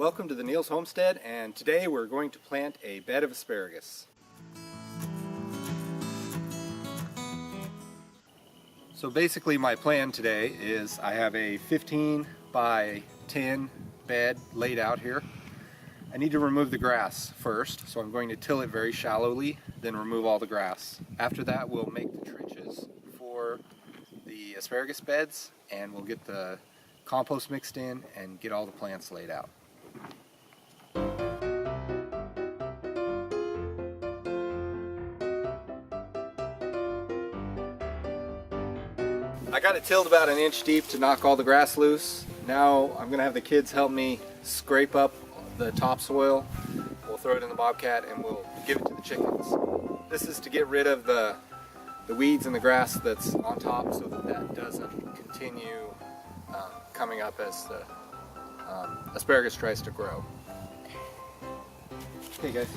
Welcome to the Neals Homestead, and today we're going to plant a bed of asparagus. So basically my plan today is I have a 15 by 10 bed laid out here. I need to remove the grass first, so I'm going to till it very shallowly, then remove all the grass. After that we'll make the trenches for the asparagus beds, and we'll get the compost mixed in and get all the plants laid out. I got it tilled about an inch deep to knock all the grass loose. Now I'm going to have the kids help me scrape up the topsoil. We'll throw it in the Bobcat and we'll give it to the chickens. This is to get rid of the weeds and the grass that's on top so that that doesn't continue coming up as the asparagus tries to grow. Okay guys.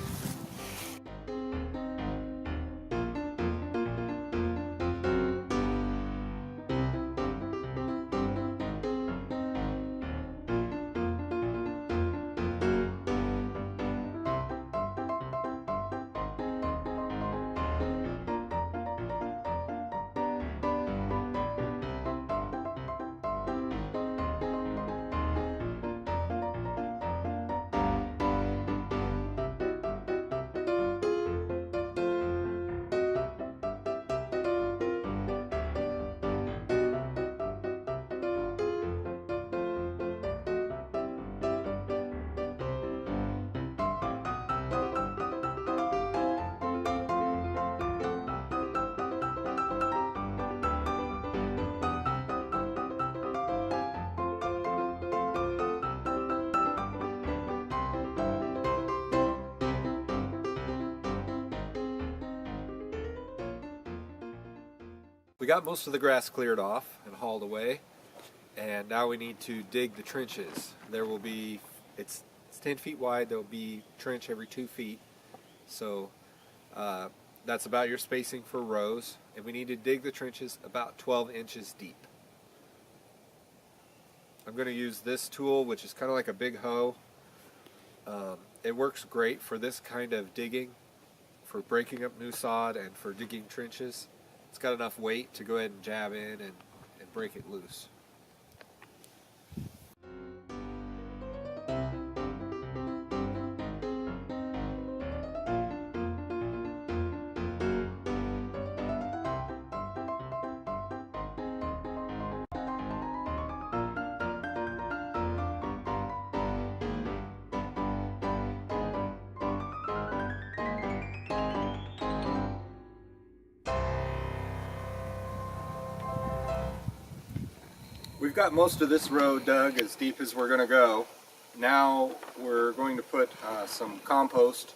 We got most of the grass cleared off and hauled away, and now we need to dig the trenches. There will be, it's 10 feet wide, there will be a trench every 2 feet, so that's about your spacing for rows, and we need to dig the trenches about 12 inches deep. I'm going to use this tool, which is kind of like a big hoe. It works great for this kind of digging, for breaking up new sod and for digging trenches. It's got enough weight to go ahead and jab in and break it loose. We've got most of this row dug as deep as we're going to go. Now we're going to put some compost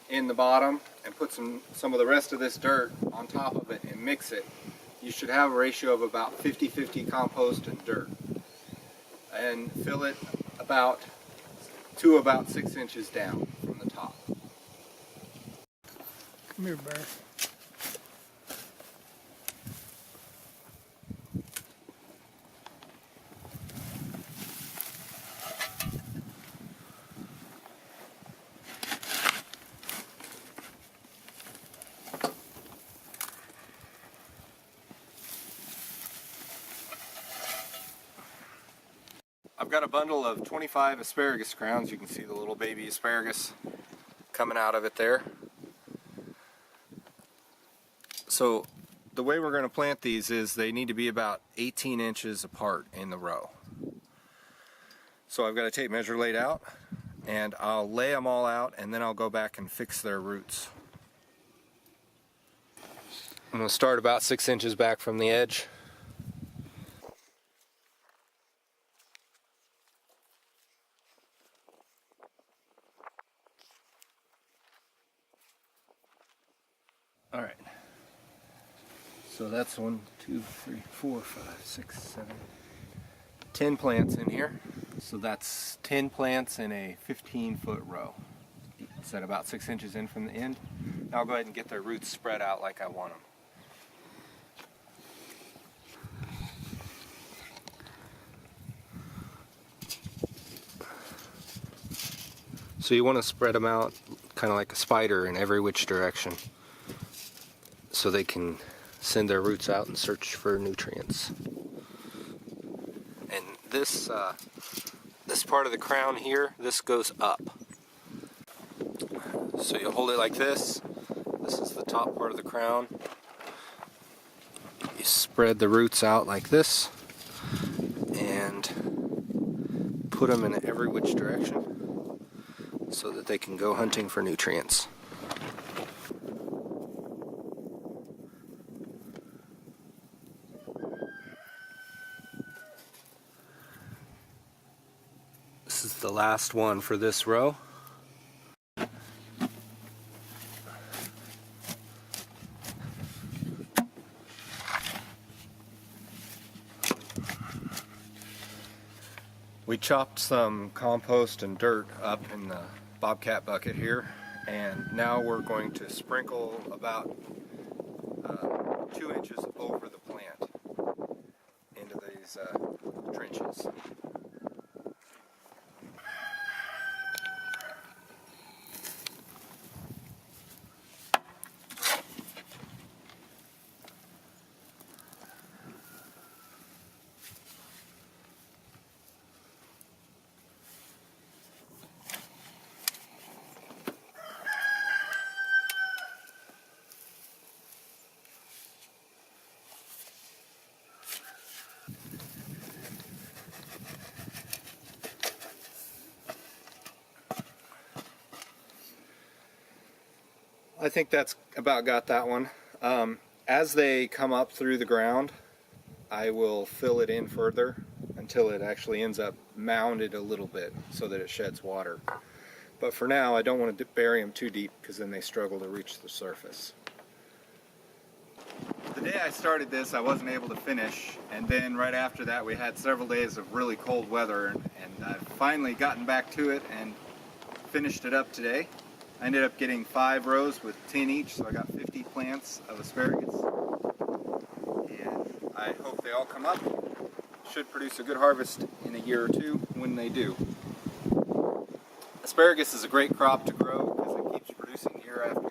in the bottom and put some of the rest of this dirt on top of it and mix it. You should have a ratio of about 50-50 compost and dirt. And fill it about 6 inches down from the top. Come here, Bear. I've got a bundle of 25 asparagus crowns. You can see the little baby asparagus coming out of it there. So the way we're going to plant these is they need to be about 18 inches apart in the row. So I've got a tape measure laid out, and I'll lay them all out and then I'll go back and fix their roots. I'm going to start about 6 inches back from the edge. All right, so that's 1, 2, 3, 4, 5, 6, 7, 10 plants in here. So that's 10 plants in a 15-foot row. It's at about 6 inches in from the end. Now I'll go ahead and get their roots spread out like I want them. So you want to spread them out kind of like a spider in every which direction, so they can send their roots out and search for nutrients. And this part of the crown here, this goes up. So you hold it like this. This is the top part of the crown. You spread the roots out like this and put them in every which direction so that they can go hunting for nutrients. This is the last one for this row. We chopped some compost and dirt up in the bobcat bucket here, and now we're going to sprinkle about 2 inches over the plant into these trenches. I think that's about got that one. As they come up through the ground, I will fill it in further until it actually ends up mounded a little bit so that it sheds water. But for now, I don't want to bury them too deep because then they struggle to reach the surface. The day I started this, I wasn't able to finish, and then right after that we had several days of really cold weather, and I've finally gotten back to it and finished it up today. I ended up getting 5 rows with 10 each, so I got 50 plants of asparagus. And I hope they all come up. Should produce a good harvest in a year or two when they do. Asparagus is a great crop to grow because it keeps producing year after